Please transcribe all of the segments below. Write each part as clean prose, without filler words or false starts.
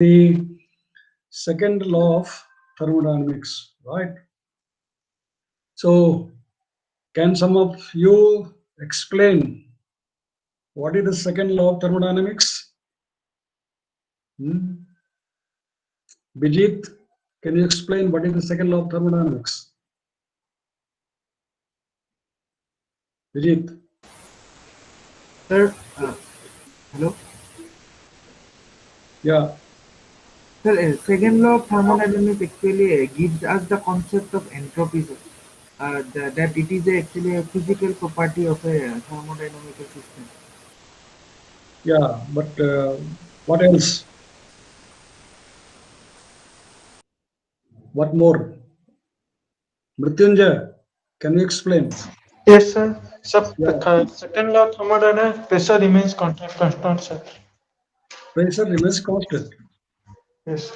the second law of thermodynamics, right? So, can some of you explain what is the second law of thermodynamics? Hmm? Bijit, can you explain what is the second law of thermodynamics? Bijit, Sir, hello. yeah, Sir, second law of thermodynamics actually gives us the concept of entropy, sir. That it is actually a physical property of a thermodynamical system. yeah, but what else? What more? Mrityunjay, can you explain? Yes, sir. So, Yeah, second law of thermodynamics, pressure remains constant, sir. pressure remains constant. Yes.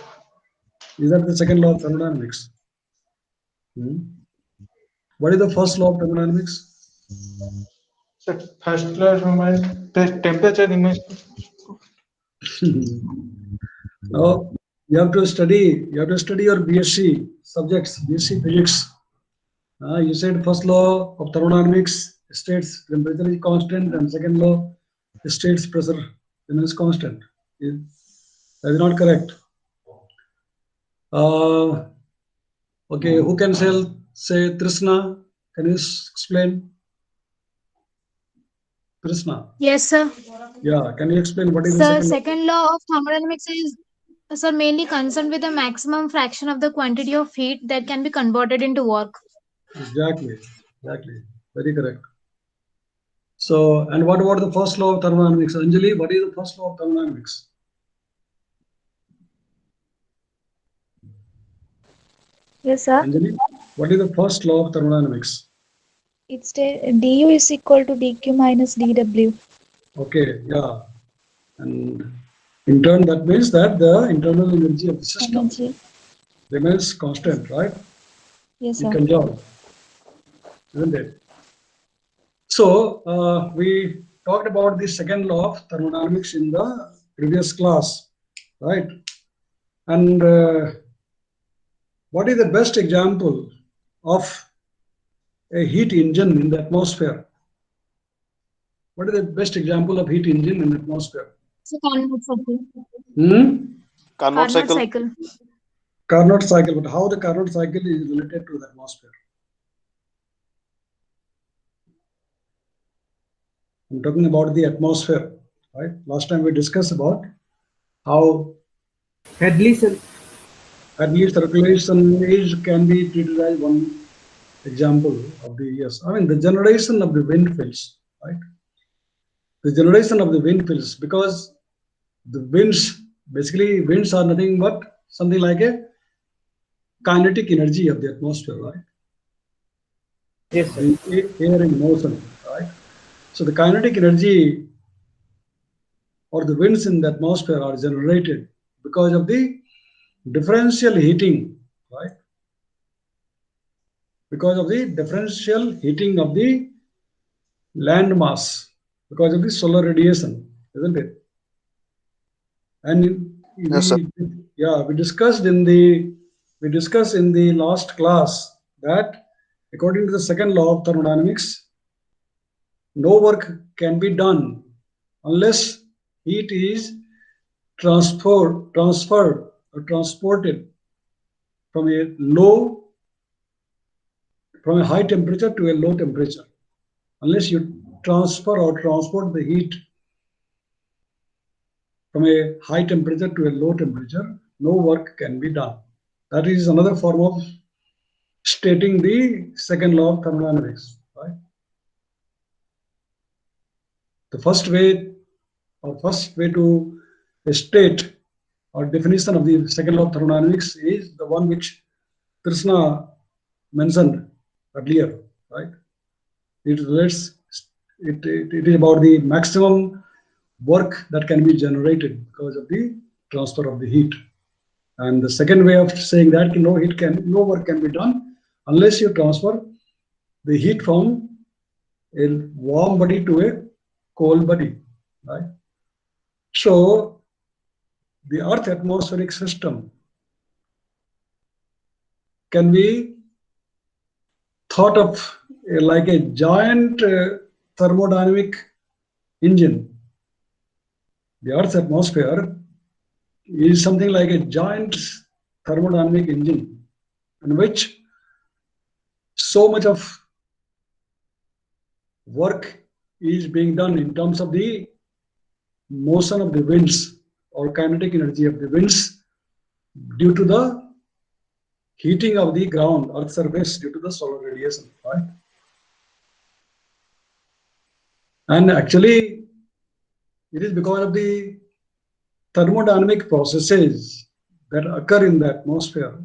Is that the second law of thermodynamics? Hmm? What is the first law of thermodynamics? So, first law remains, the temperature remains. Now you have to study your BSc subjects, BSc physics. You said first law of thermodynamics states temperature is constant, and second law states pressure remains constant. That is not correct. Uh, okay, who can say Trishna? Can you explain Trishna? Yes, sir. Yeah, can you explain what is the Sir, second law? second law of thermodynamics is sir mainly concerned with the maximum fraction of the quantity of heat that can be converted into work. Exactly, exactly, very correct. So, and what about the first law of thermodynamics? Anjali, what is the first law of thermodynamics? Yes, sir. Anjali, what is the first law of thermodynamics? It's du is equal to dq minus dw. Okay, yeah. And in turn, that means that the internal energy of the system Energy. remains constant, right? Yes, It sir. conserves, isn't it? So, we talked about the second law of thermodynamics in the previous class, right? And what is the best example of a heat engine in the atmosphere? What is the best example of heat engine in the atmosphere? So Carnot cycle. Hmm? Carnot Carnot cycle. cycle. Carnot cycle, but how the Carnot cycle is related to the atmosphere? I'm talking about the atmosphere, right? Last time we discussed about how Hadley, sir. Hadley circulation is can be treated as one example of the yes. I mean the generation of the wind fields, right? The generation of the wind fields because the winds basically winds are nothing but something like a kinetic energy of the atmosphere, right? Yes, sir. The air in motion, right? So the kinetic energy or the winds in the atmosphere are generated because of the differential heating, right? Because of the differential heating of the land mass, because of the solar radiation, isn't it? And Yes, sir. we discussed in the last class that according to the second law of thermodynamics, no work can be done unless heat is transferred or transported from a low from a high temperature to a low temperature. Unless you transfer or transport the heat from a high temperature to a low temperature, no work can be done. That is another form of stating the second law of thermodynamics. Right? The first way to state or definition of the second law of thermodynamics is the one which Krishna mentioned earlier. Right? It relates. It is about the maximum work that can be generated because of the transfer of the heat. And the second way of saying that no work can be done unless you transfer the heat from a warm body to a cold body, right? So the Earth atmospheric system can be thought of like a giant thermodynamic engine. The Earth's atmosphere is something like a giant thermodynamic engine in which so much of work is being done in terms of the motion of the winds or kinetic energy of the winds due to the heating of the ground, earth surface due to the solar radiation, right? And actually, it is because of the thermodynamic processes that occur in the atmosphere,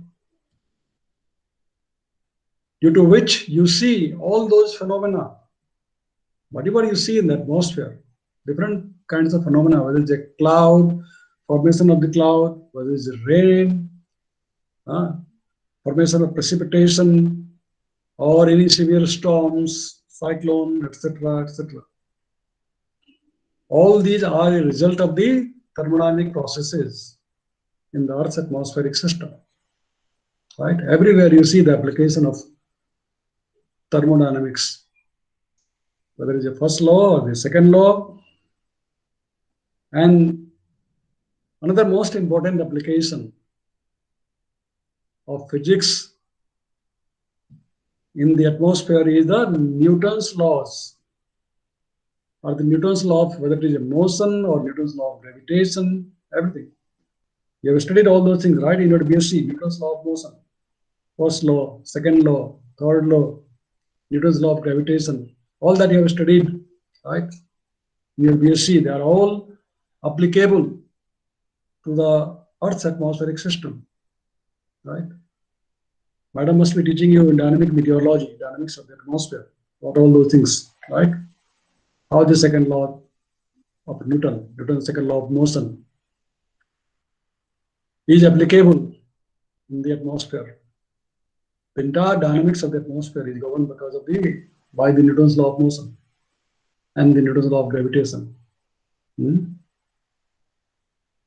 due to which you see all those phenomena. Whatever you see in the atmosphere, different kinds of phenomena, whether it's a cloud, formation of the cloud, whether it's rain, formation of precipitation, or any severe storms, cyclone, etc., etc. All these are a result of the thermodynamic processes in the Earth's atmospheric system. Right? Everywhere you see the application of thermodynamics, whether it's the first law or the second law. And another most important application of physics in the atmosphere is the Newton's laws, or the Newton's law of whether it is a motion or Newton's law of gravitation, everything. You have studied all those things, right? In your BSc, Newton's law of motion, first law, second law, third law, Newton's law of gravitation, all that you have studied, right? In your BSc, they are all applicable to the Earth's atmospheric system, right? Madam must be teaching you in dynamic meteorology, dynamics of the atmosphere, what all those things, right? How the second law of Newton's second law of motion is applicable in the atmosphere. The entire dynamics of the atmosphere is governed by the Newton's law of motion and the Newton's law of gravitation.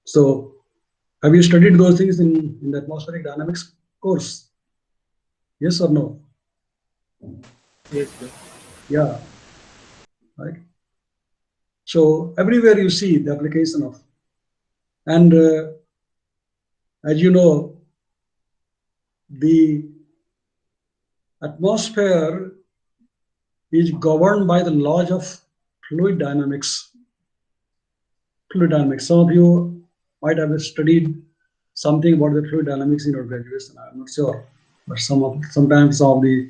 So, have you studied those things in the atmospheric dynamics course? Yes or no? Yes, sir. Yeah. Right. So everywhere you see the application of, and as you know, the atmosphere is governed by the laws of fluid dynamics. Fluid dynamics. Some of you might have studied something about the fluid dynamics in your graduation. I'm not sure, but sometimes some of the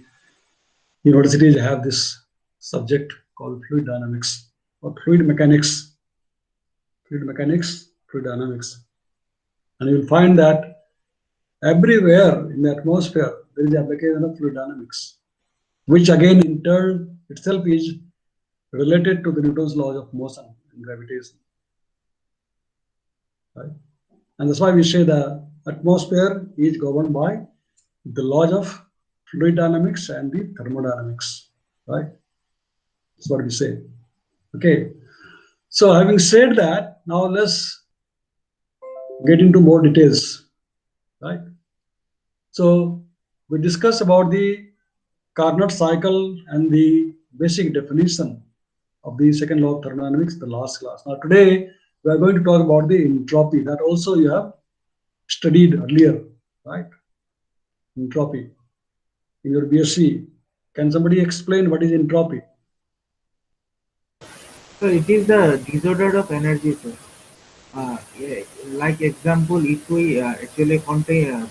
universities have this subject called fluid dynamics or fluid mechanics, fluid dynamics. And you will find that everywhere in the atmosphere there is the application of fluid dynamics, which again in turn itself is related to the Newton's laws of motion and gravitation. Right? And that's why we say the atmosphere is governed by the laws of fluid dynamics and the thermodynamics. Right? That's what we say. Okay. So having said that, now let's get into more details. Right? So we discussed about the Carnot cycle and the basic definition of the second law of thermodynamics, the last class. Now today we are going to talk about the entropy, that also you have studied earlier, right? Entropy in your BSc. Can somebody explain what is entropy? So it is the disorder of energy, sir. Like example, if we actually contain,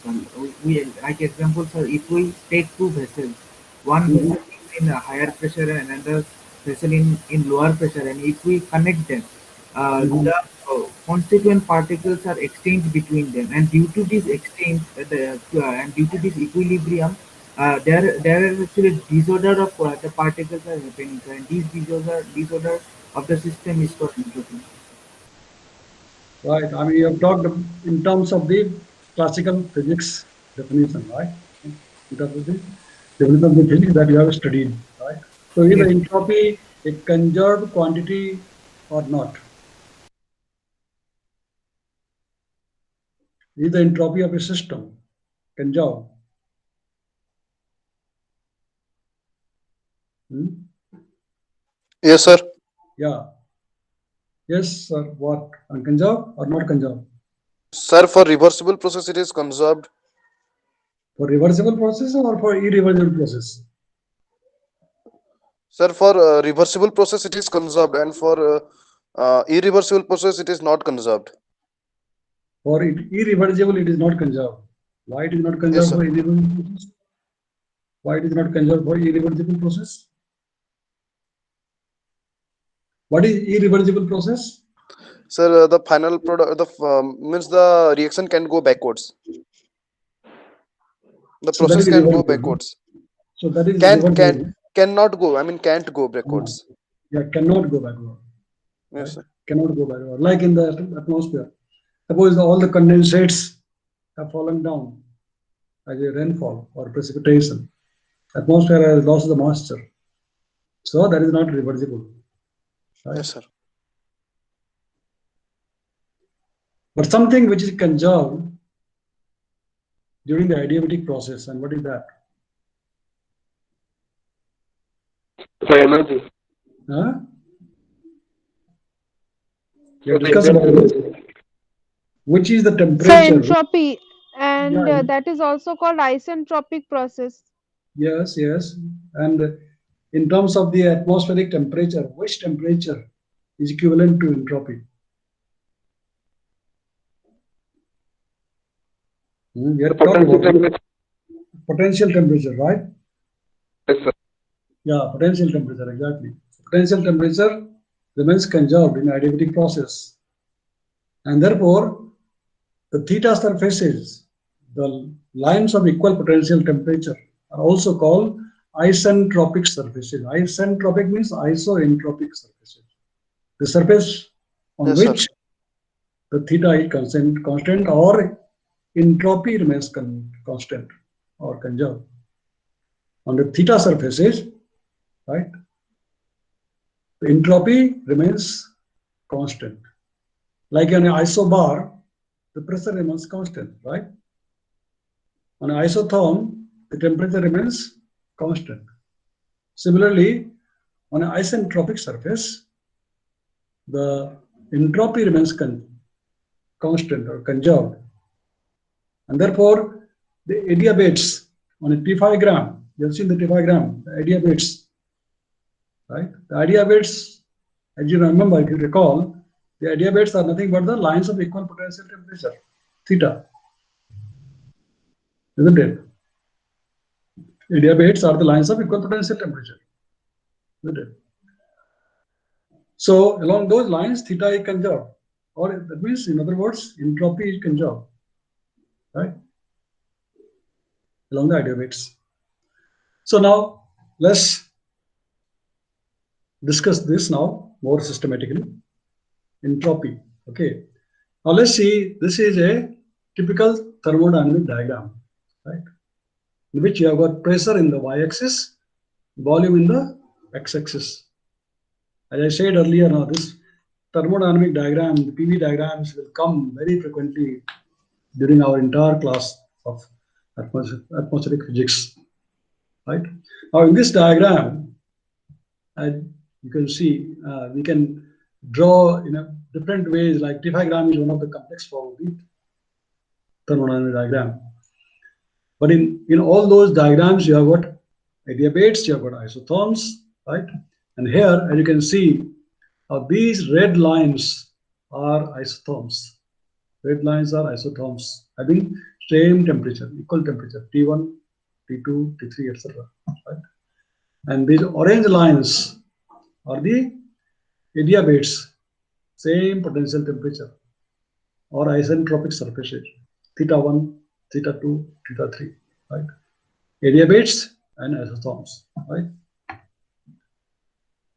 like example, sir, if we take two vessels, one vessel is in a higher pressure and another vessel in lower pressure, and if we connect them, the constituent particles are exchanged between them, and due to this exchange, and due to this equilibrium, there is actually disorder of the particles are happening, and this disorder of the system is called entropy. Right. I mean, you have talked in terms of the classical physics definition, right? In terms of the definition of the physics that you have studied, right? So is the entropy a conserved quantity or not? is the entropy of a system. Kanjav. Yes, sir. Yeah. Yes, sir. What? On Kanjav or not Kanjav? Sir, for reversible process, it is conserved. For reversible process or for irreversible process? Sir, for reversible process, it is conserved, and for irreversible process, it is not conserved. For irreversible, it is not conserved. Why it is not Yes, conserved sir. for irreversible process? Why it is not conserved for irreversible process? What is irreversible process? Sir, the final product, means the reaction can go backwards. The So that process is can go reversible. backwards. So that is Can reversible. cannot go. I mean, can't go backwards. Yeah, cannot go backward. Yes, Right? sir. Cannot go backward. Like in the atmosphere. Suppose all the condensates have fallen down as a rainfall or precipitation. Atmosphere has lost the moisture. So that is not reversible. Right? Yes, sir. But something which is conserved during the adiabatic process, and what is that? So energy. Huh? We have discussed about this. Which is the So temperature? entropy, and Yeah, that is also called isentropic process. yes, yes. And in terms of the atmospheric temperature, which temperature is equivalent to entropy? We are talking about potential temperature, right? Yes, sir. Yeah, potential temperature, exactly. Potential temperature remains conserved in adiabatic process. And therefore, the theta surfaces, the lines of equal potential temperature, are also called isentropic surfaces. Isentropic means isoentropic surfaces. The surface on Yes, sir. which the theta is constant or entropy remains constant or conserved. On the theta surfaces, right, the entropy remains constant. Like on an isobar, the pressure remains constant, right? On an isotherm, the temperature remains constant. Similarly, on an isentropic surface, the entropy remains constant or conserved. And therefore, the adiabates on a T5 gram, you have seen the T5 gram, the adiabates, right? The adiabates, as you remember, if you recall, the adiabates are nothing but the lines of equal potential temperature, theta, isn't it? Adiabates are the lines of equal potential temperature, isn't it? So along those lines, theta is conserved, or that means, in other words, entropy is conserved, right? Along the adiabates. So now let's discuss this now more systematically. Entropy. Okay. Now let's see. This is a typical thermodynamic diagram, right? In which you have got pressure in the y-axis, volume in the x-axis. As I said earlier, now this thermodynamic diagram, the PV diagrams will come very frequently during our entire class of atmospheric physics, right? Now in this diagram, you can see we can draw in a different ways, like T5 is one of the complex form of the thermodynamic diagram. But in all those diagrams, you have got adiabates, you have got isotherms, right? And here, as you can see, these red lines are isotherms. Red lines are isotherms having same temperature, equal temperature, T1, T2, T3, etc. Right? And these orange lines are the adiabates, same potential temperature or isentropic surfaces, theta 1, theta 2, theta 3, right? Adiabates and isotherms, right?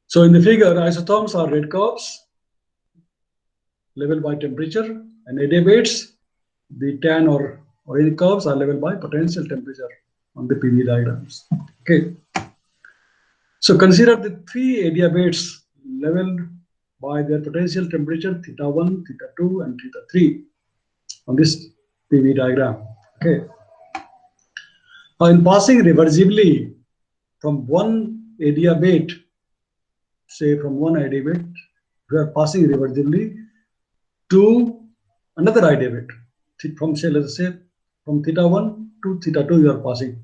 So in the figure, isotherms are red curves leveled by temperature, and adiabates, the tan or orange curves, are leveled by potential temperature on the PV diagrams. Okay. So consider the three adiabates leveled by their potential temperature theta 1, theta 2, and theta 3 on this PV diagram. Okay. Now, in passing reversibly from one adiabate, say from one adiabate, we are passing reversibly to another adiabate. From say, let's say, from theta 1 to theta 2, you are passing.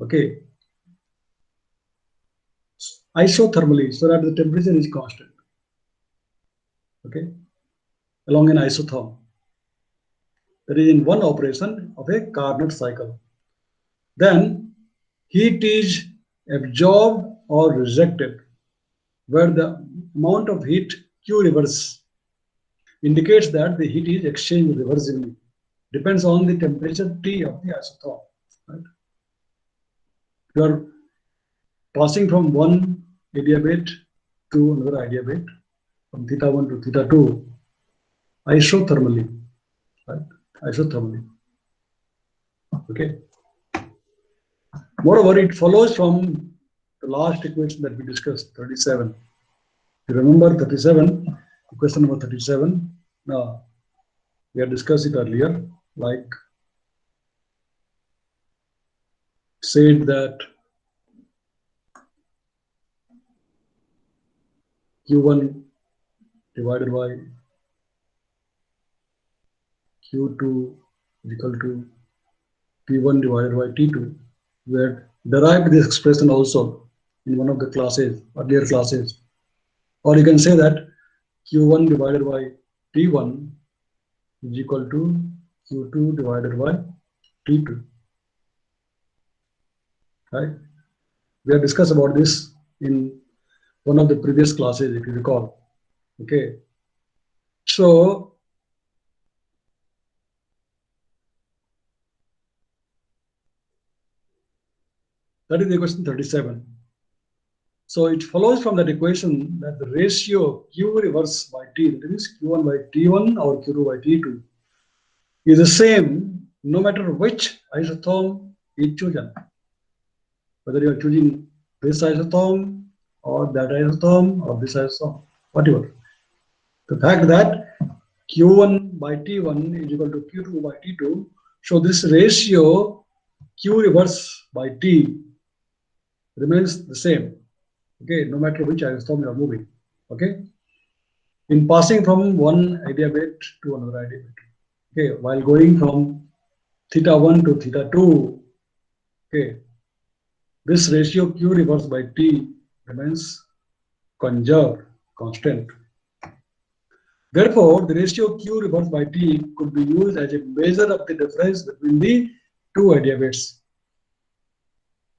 Okay. Isothermally, so that the temperature is constant. Okay. Along an isotherm. That is in one operation of a Carnot cycle. Then heat is absorbed or rejected, where the amount of heat Q reverse indicates that the heat is exchanged reversibly. Depends on the temperature T of the isotherm. Right? You are passing from one adiabate to another adiabate, from theta 1 to theta 2, isothermally. Right? Isothermally. Okay. Moreover, it follows from the last equation that we discussed, 37. You remember 37, equation number 37. Now, we had discussed it earlier, like said that Q1 divided by Q2 is equal to P1 divided by T2. We had derived this expression also in one of the classes, earlier classes. Or you can say that Q1 divided by T1 is equal to Q2 divided by T2. Right? We have discussed about this in one of the previous classes, if you recall. Okay. So, that is the equation 37. So it follows from that equation that the ratio Q reverse by T, that is Q1 by T1 or Q2 by T2, is the same no matter which isotherm is chosen. Whether you are choosing this isotherm or that isotherm or this isotherm, whatever. The fact that Q1 by T1 is equal to Q2 by T2, so this ratio Q reverse by T remains the same. Okay, no matter which isotherm you are moving. Okay, in passing from one adiabate to another adiabate. Okay, while going from theta 1 to theta 2, okay, this ratio Q reverse by T remains conserved, constant. Therefore, the ratio Q reverse by T could be used as a measure of the difference between the two adiabates.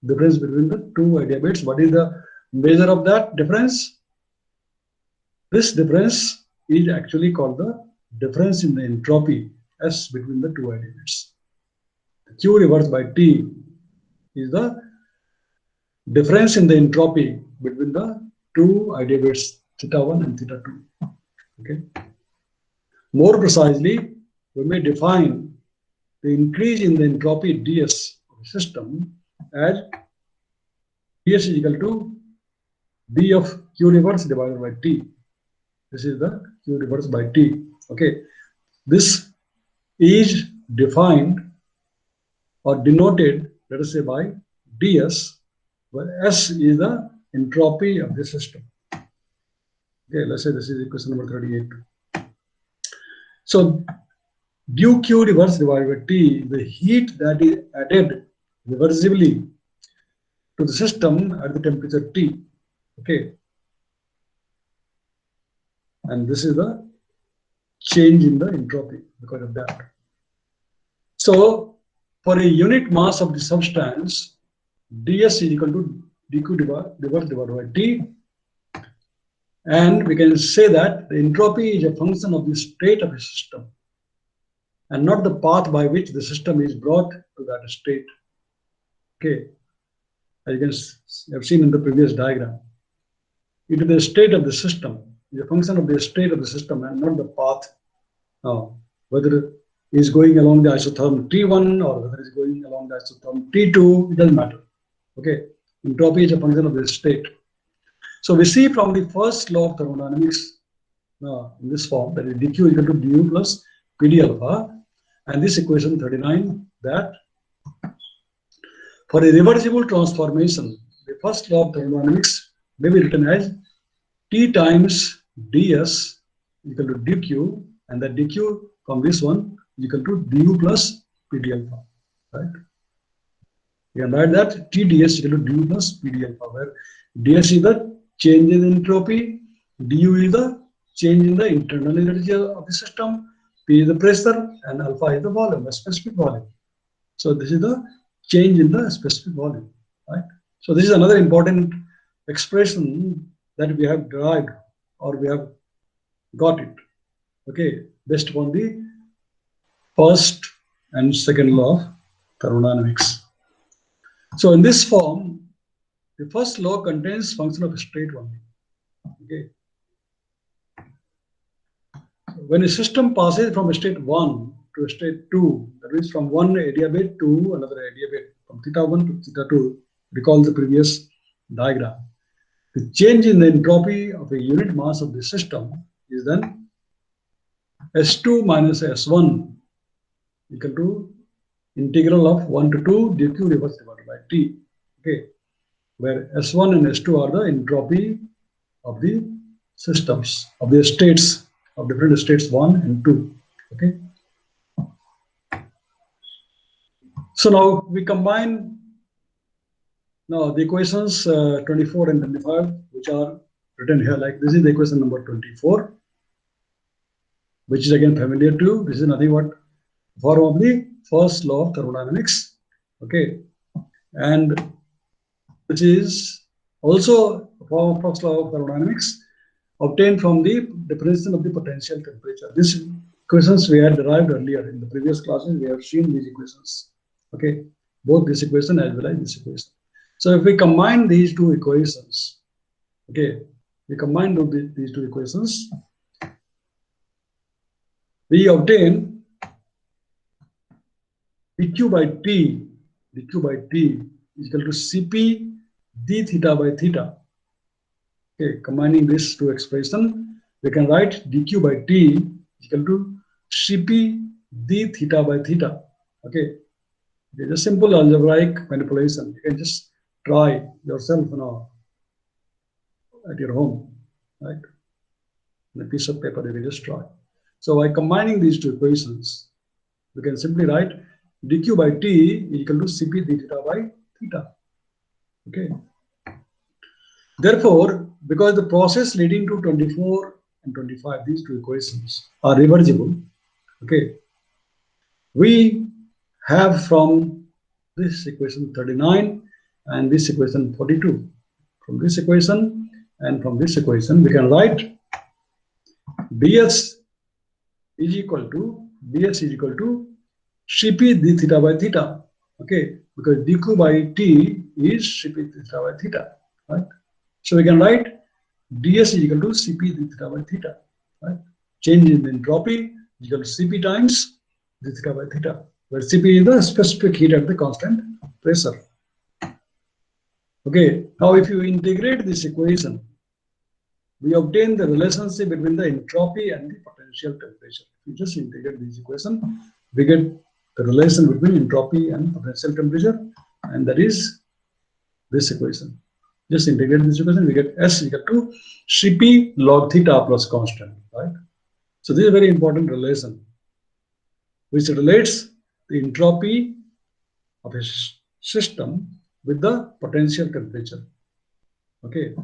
Difference between the two adiabates. What is the measure of that difference? This difference is actually called the difference in the entropy S between the two adiabates. Q reverse by T is the difference in the entropy between the two adiabates, theta 1 and theta 2. Okay. More precisely, we may define the increase in the entropy ds of the system as ds is equal to d of Q reverse divided by T. This is the Q reverse by T. Okay. This is defined or denoted, let us say, by ds, where S is the entropy of the system. Okay, let's say this is equation number 38. So, due Q reverse divided by T, the heat that is added reversibly to the system at the temperature T. Okay. And this is the change in the entropy because of that. So, for a unit mass of the substance, ds is equal to dq reverse divided by T. And we can say that the entropy is a function of the state of a system and not the path by which the system is brought to that state. Okay. As you can have seen in the previous diagram, it is the state of the system, is a function of the state of the system and not the path. Whether it is going along the isotherm T1 or whether it is going along the isotherm T2, it doesn't matter. Okay. Entropy is a function of the state. So we see from the first law of thermodynamics in this form, that is dq is equal to du plus pd alpha, And this equation 39, that for a reversible transformation, the first law of thermodynamics may be written as T times ds equal to dq, and that dq from this one is equal to du plus pd alpha, right? You can write that T ds equal to du plus pd alpha, where ds is the change in entropy, du is the change in the internal energy of the system, p is the pressure, and alpha is the volume, a specific volume. So this is the change in the specific volume, right? So this is another important expression that we have derived, or we have got it, okay, based upon the first and second law of thermodynamics. So in this form, the first law contains function of state only, okay. When a system passes from state 1 to state 2, that means from one adiabat to another adiabat, from theta 1 to theta 2, recall the previous diagram. The change in the entropy of a unit mass of the system is then S2 minus S1 equal to integral of 1 to 2 dq reverse divided by T, okay, where S1 and S2 are the entropy of the systems, of the states, of different states 1 and 2, okay. So now we combine now the equations 24 and 25, which are written here, like this is the equation number 24, which is again familiar to you. This is nothing but form of the first law of thermodynamics, okay, and which is also a form of first law of thermodynamics obtained from the definition of the potential temperature. These equations we had derived earlier in the previous classes. We have seen these equations, okay, both this equation as well as this equation. So if we combine these two equations, okay, we combine these two equations, we obtain dq by t is equal to Cp d theta by theta. Okay, combining these two expressions, we can write dq by t is equal to Cp d theta by theta. Okay, it is a simple algebraic manipulation. You can just try yourself now at your home, right? On a piece of paper, you can just try. So by combining these two equations, we can simply write dq by t is equal to Cp d theta by theta. Okay. Therefore, because the process leading to 24 and 25, these two equations are reversible, okay, we have from this equation 39 and this equation 42. From this equation and from this equation, we can write ds is equal to Cp d theta by theta, okay, because dq by t is Cp d theta by theta, right? So we can write ds is equal to Cp d theta by theta, right? Change in entropy is equal to Cp times d theta by theta, where Cp is the specific heat at the constant pressure. Okay, now if you integrate this equation, we obtain the relationship between the entropy and the potential temperature. If you just integrate this equation, we get the relation between entropy and potential temperature, and that is this equation. Just integrate this equation, we get S equal to Cp log theta plus constant, right? So this is a very important relation, which relates the entropy of a system with the potential temperature, okay?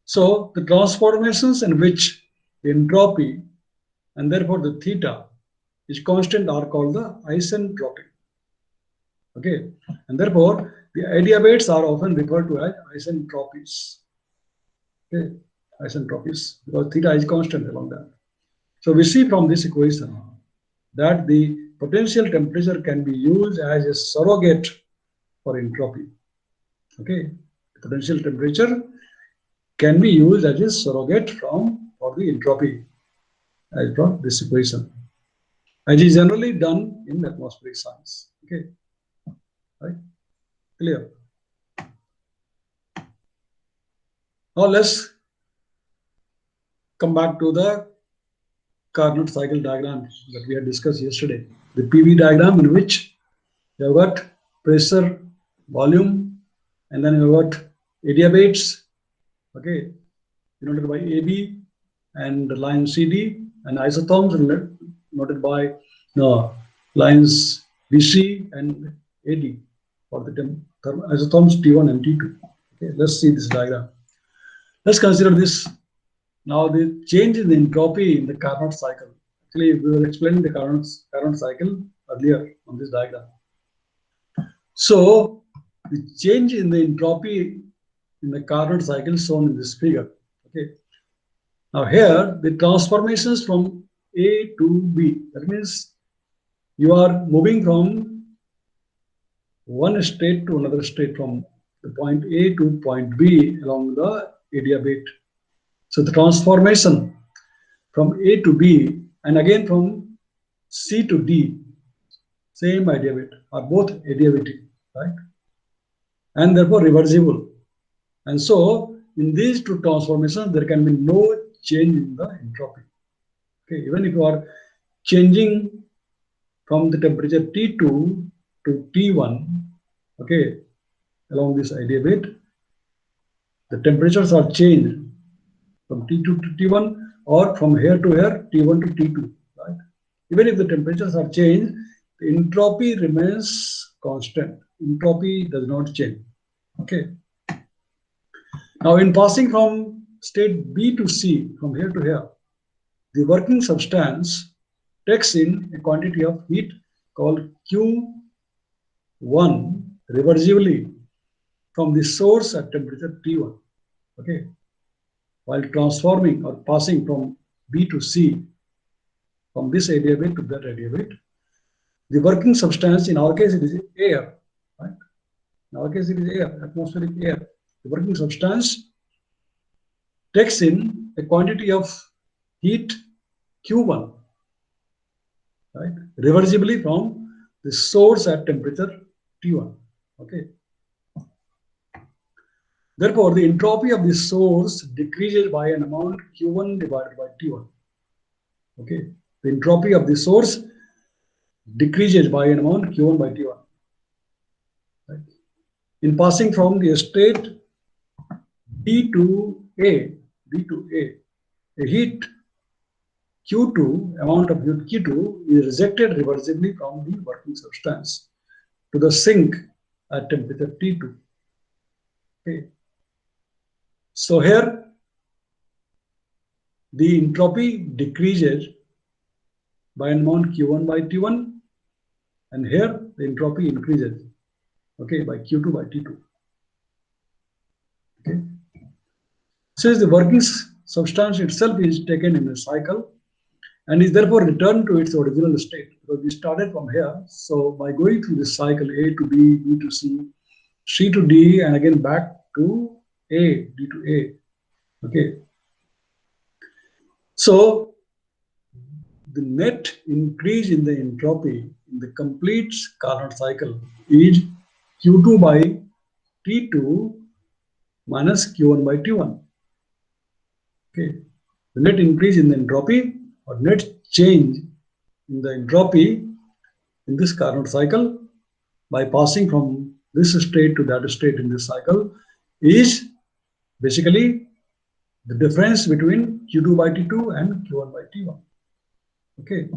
So the transformations in which the entropy and therefore the theta is constant are called the isentropic, okay? And therefore the adiabates are often referred to as isentropies, okay? Isentropies, because theta is constant along that. So we see from this equation that the potential temperature can be used as a surrogate for entropy, okay? The potential temperature can be used as a surrogate for the entropy as from this equation, as is generally done in atmospheric science, okay, right? Clear? Now let's come back to the Carnot cycle diagram that we had discussed yesterday. The PV diagram in which you have got pressure, volume, and then you have got adiabates, okay, denoted by AB, and the line CD, and isotherms noted by lines BC and AD for the isotherms T1 and T2. Okay, let's see this diagram. Let's consider this. Now the change in the entropy in the Carnot cycle. Actually, we were explaining the Carnot cycle earlier on this diagram. So the change in the entropy in the Carnot cycle shown in this figure. Okay. Now here the transformations from A to B. That means you are moving from one state to another state, from the point A to point B along the adiabate. So the transformation from A to B and again from C to D, same adiabate, are both adiabatic, right? And therefore reversible. And so in these two transformations, there can be no change in the entropy. Okay, even if you are changing from the temperature T2 to T1, okay, along this adiabate, the temperatures are changed from T2 to T1 or from here to here, T1 to T2, right? Even if the temperatures are changed, the entropy remains constant. Entropy does not change, okay? Now in passing from state B to C, from here to here, the working substance takes in a quantity of heat called Q1 reversibly from the source at temperature T1, okay? While transforming or passing from B to C, from this adiabate to that adiabate, the working substance, in our case it is air, right? In our case it is air, atmospheric air. The working substance takes in a quantity of heat Q1, right, reversibly from the source at temperature T1, okay? Therefore, the entropy of the source decreases by an amount Q1 divided by T1, okay? The entropy of the source decreases by an amount Q1 by T1, right? In passing from the state B to A, a heat Q2, amount of heat Q2 is rejected reversibly from the working substance to the sink at temperature T2. Okay. So here the entropy decreases by an amount Q1 by T1, and here the entropy increases, okay, by Q2 by T2. Okay. Since the working substance itself is taken in a cycle and is therefore returned to its original state, because we started from here. So by going through this cycle, A to B, B to C, C to D, and again back to A, D to A, okay. So the net increase in the entropy in the complete Carnot cycle is Q2 by T2 minus Q1 by T1. Okay, the net increase in the entropy or net change in the entropy in this Carnot cycle by passing from this state to that state in this cycle is basically the difference between Q2 by T2 and Q1 by T1. Okay.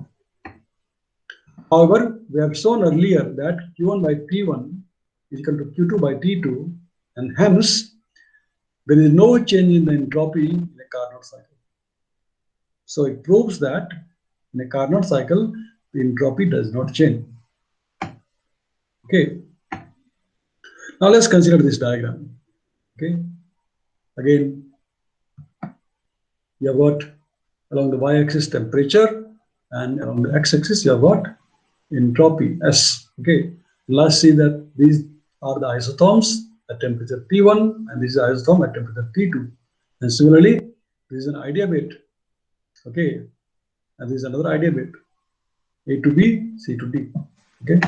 However, we have shown earlier that Q1 by T1 is equal to Q2 by T2, and hence there is no change in the entropy in a Carnot cycle. So it proves that in a Carnot cycle, the entropy does not change. Okay. Now let's consider this diagram. Okay. Again, you have got along the y-axis temperature, and along the x-axis you have got entropy S. Okay. Let's see that these are the isotherms at temperature T1, and this is isotherm at temperature T2. And similarly, this is an adiabate. Okay. And this is another adiabate. A to B, C to D. Okay.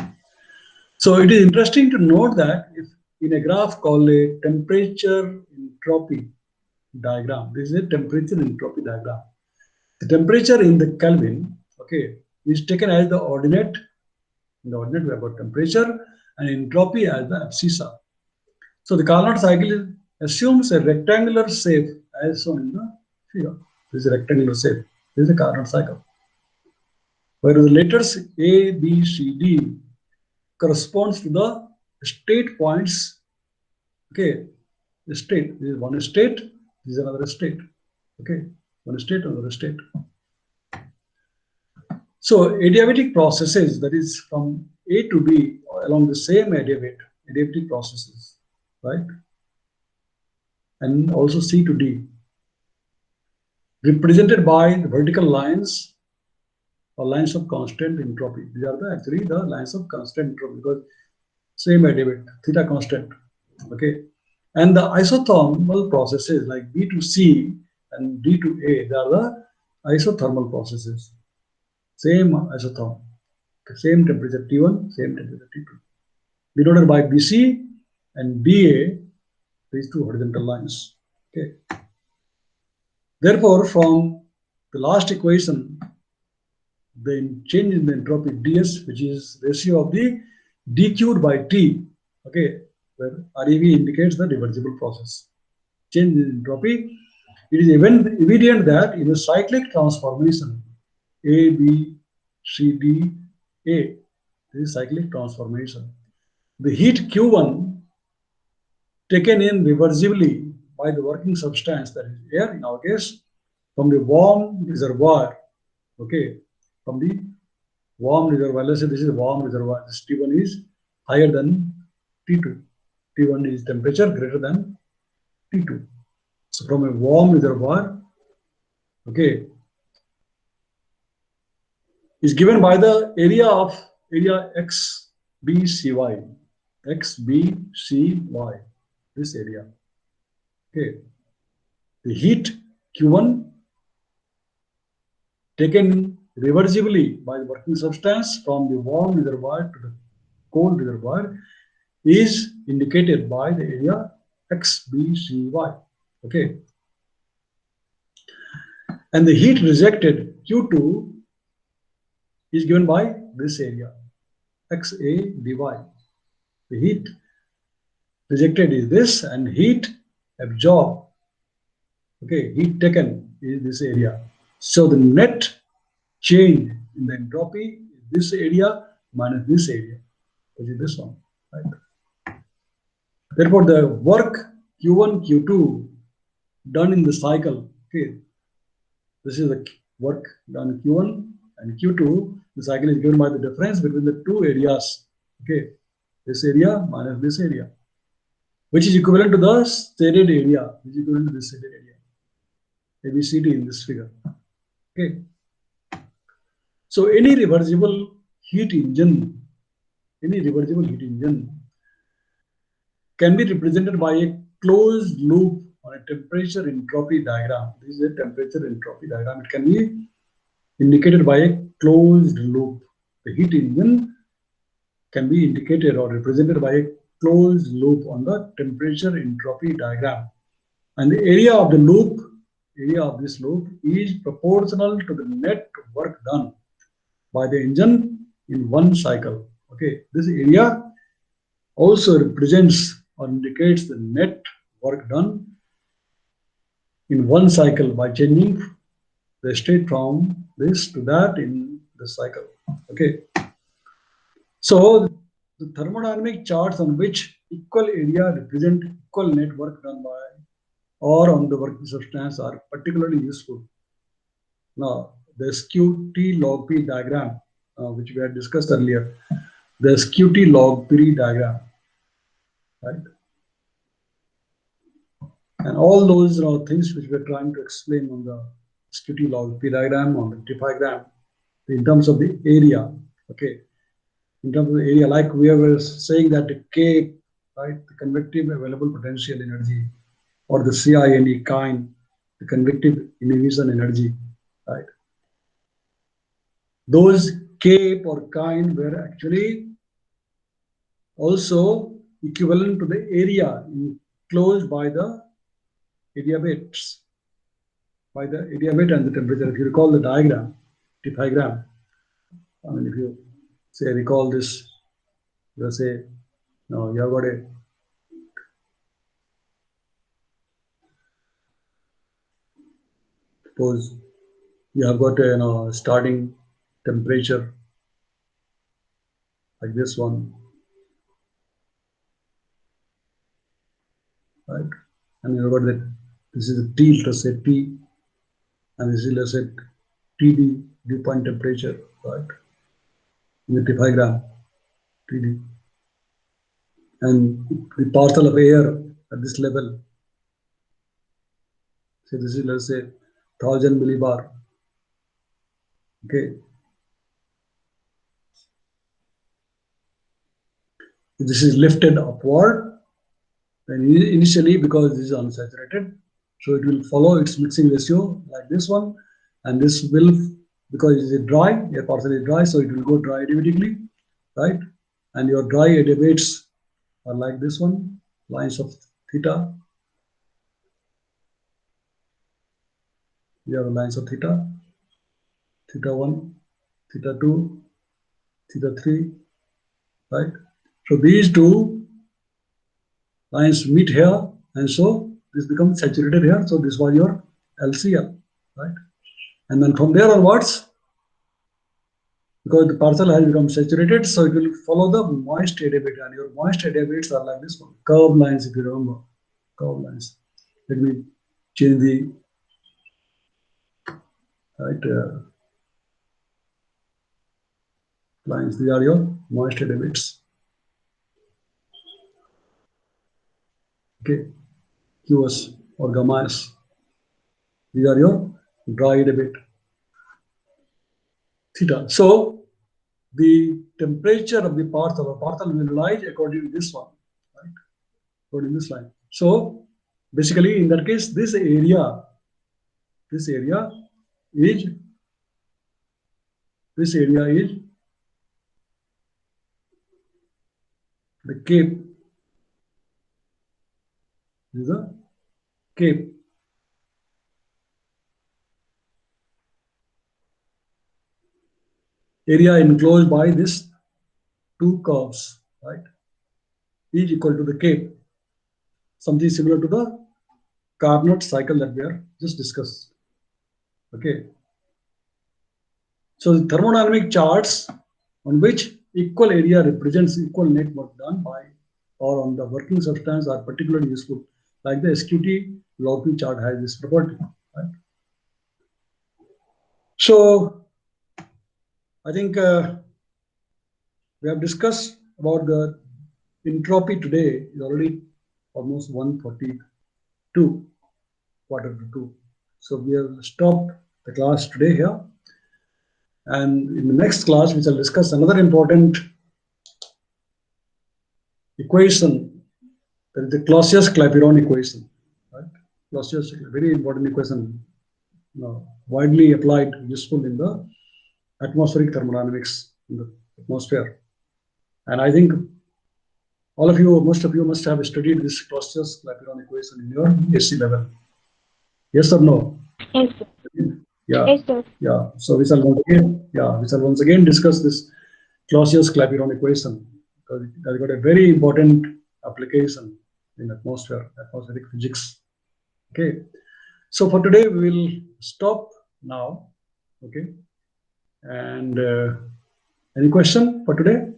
So it is interesting to note that if in a graph called a temperature entropy diagram, this is a temperature entropy diagram. The temperature in the Kelvin, okay, is taken as the ordinate. In the ordinate, we have got temperature and entropy as the abscissa. So the Carnot cycle assumes a rectangular shape as shown in the figure. This is a rectangular shape. This is the Carnot cycle. Where the letters A, B, C, D corresponds to the state points. Okay, the state. This is one state. This is another state. Okay, one state, another state. So adiabatic processes, that is from A to B along the same adiabatic processes, right? And also C to D, represented by the vertical lines or lines of constant entropy. These are actually the lines of constant entropy because same adiabate, theta constant, okay? And the isothermal processes like B to C and D to A, they are the isothermal processes. Same isotherm, same temperature T1, same temperature T2. Denoted by BC and BA, these two horizontal lines. Okay. Therefore, from the last equation, the change in the entropy ds, which is ratio of the dQ'd by T, okay, where ReV indicates the reversible process. Change in entropy. It is evident that in a cyclic transformation, A, B, C, D, A, this is cyclic transformation. The heat Q1 taken in reversibly by the working substance, that is air in our case, from the warm reservoir, okay, from the warm reservoir, let's say this is a warm reservoir, this T1 is higher than T2. T1 is temperature greater than T2. So from a warm reservoir, okay, is given by the area X, B, C, Y. X, B, C, Y. This area. Okay. The heat Q1 taken reversibly by the working substance from the warm reservoir to the cold reservoir is indicated by the area X, B, C, Y. Okay. And the heat rejected Q2 is given by this area, XA dy. The heat rejected is this, and heat absorbed, okay, heat taken is this area. So the net change in the entropy is this area minus this area, which is this one, right? Therefore, the work Q1, Q2 done in the cycle, okay, this is the work done Q1 and Q2. The cycle is given by the difference between the two areas, okay, this area minus this area, which is equivalent to the shaded area, which is equivalent to this shaded area, ABCD in this figure, okay. So any reversible heat engine can be represented by a closed loop on a temperature entropy diagram. This is a temperature entropy diagram. It can be indicated by a closed loop. The heat engine can be indicated or represented by a closed loop on the temperature entropy diagram. And the area of the loop, this loop is proportional to the net work done by the engine in one cycle. Okay, this area also represents or indicates the net work done in one cycle by changing the state from this to that in the cycle. Okay. So the thermodynamic charts on which equal area represent equal net work done by or on the working substance are particularly useful. Now, the SQT log P diagram, which we had discussed earlier, the SQT log P diagram, right? And all those things which we're trying to explain on the SQT log P diagram, on the triphiogram, in terms of the area, okay? In terms of the area, like we were saying that the K, right, the convective available potential energy, or the CINE, kind, the convective inhibition energy, right? Those K or kind were actually also equivalent to the area enclosed by the adiabates. by the area weight and the temperature. If you recall the diagram, diagram, I mean, if you say recall this, you say, no, you have got a suppose you have got a starting temperature like this one, right? And you have got that this is the T, let's say T, and this is, let's say, TD, dew point temperature, right? In the diagram, TD. And the parcel of air at this level, so this is, let's say, 1000 millibar. Okay. This is lifted upward, and initially because this is unsaturated, so it will follow its mixing ratio like this one, and this will, because it is dry, air parcel is dry, so it will go dry automatically, right? And your dry adiabates are like this one, lines of theta. You have lines of theta, theta 1, theta 2, theta 3, right? So these two lines meet here, and so this becomes saturated here. So this was your LCL, right? And then from there onwards, because the parcel has become saturated, so it will follow the moist adiabate, and your moist adiabates are like this one, curved lines, if you remember, curved lines. Let me change the right lines. These are your moist adiabates. Okay, QS or gamma S. These are your dry adiabate. Theta. So the temperature of the parcel will rise according to this one, right? According to this line. So basically, in that case, this area is the cape. This is the cape. Area enclosed by this two curves, right? Is equal to the cape. Something similar to the Carnot cycle that we are just discussed. Okay. So the thermodynamic charts on which equal area represents equal net work done by or on the working substance are particularly useful. Like the SQT log chart has this property, right? So I think we have discussed about the entropy today is already almost 1:42, quarter to 2. So we have stopped the class today here. And in the next class, we shall discuss another important equation, that is the Clausius-Clapeyron equation. Right? Clausius, very important equation, widely applied, useful in the atmospheric thermodynamics in the atmosphere. And I think all of you, most of you must have studied this Clausius-Clapeyron equation in your BSc level. Yes or no? Yes, sir. Yeah. Yes, sir. Yeah. So we shall once again discuss this Clausius-Clapeyron equation, because it has got a very important application in atmospheric physics. Okay. So for today we will stop now. Okay. And any question for today?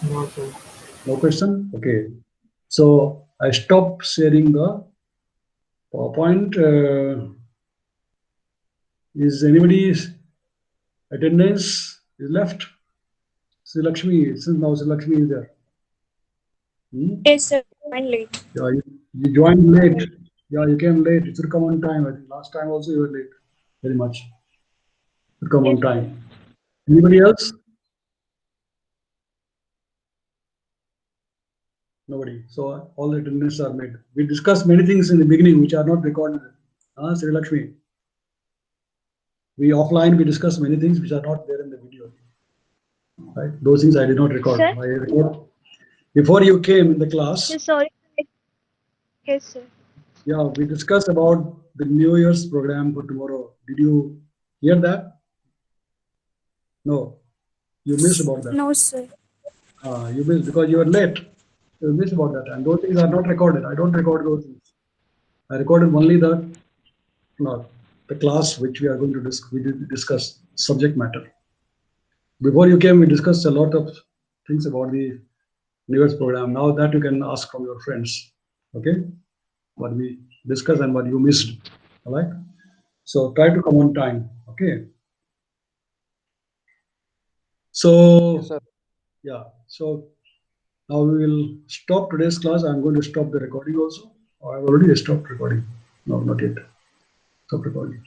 No, sir. No question? Okay. So I stop sharing the PowerPoint. Is anybody's attendance is left? Sri Lakshmi, since now Sri Lakshmi is there. Yes, sir. I'm late. Yeah, you joined late. Yeah, you came late. You should come on time. I think last time also you were late. Very much. You should come on time. Anybody else? Nobody. So all the attendance are made. We discussed many things in the beginning which are not recorded. Sri Lakshmi. We discussed many things which are not there in the video. Right? Those things I did not record. Sir? I record before you came in the class. Yes, sorry. Yes, sir. Yeah, we discussed about the New Year's program for tomorrow. Did you hear that? No, you missed about that. No, sir. You missed because you were late. You missed about that, and those things are not recorded. I don't record those things. I recorded only the class which we are going to discuss subject matter. Before you came, we discussed a lot of things about the New Year's program. Now that you can ask from your friends, okay? What we discussed and what you missed, all right? So try to come on time, okay? So, Yes, sir. yeah, so now we will stop today's class. I'm going to stop the recording also. I've already stopped recording. No, not yet. Stop recording.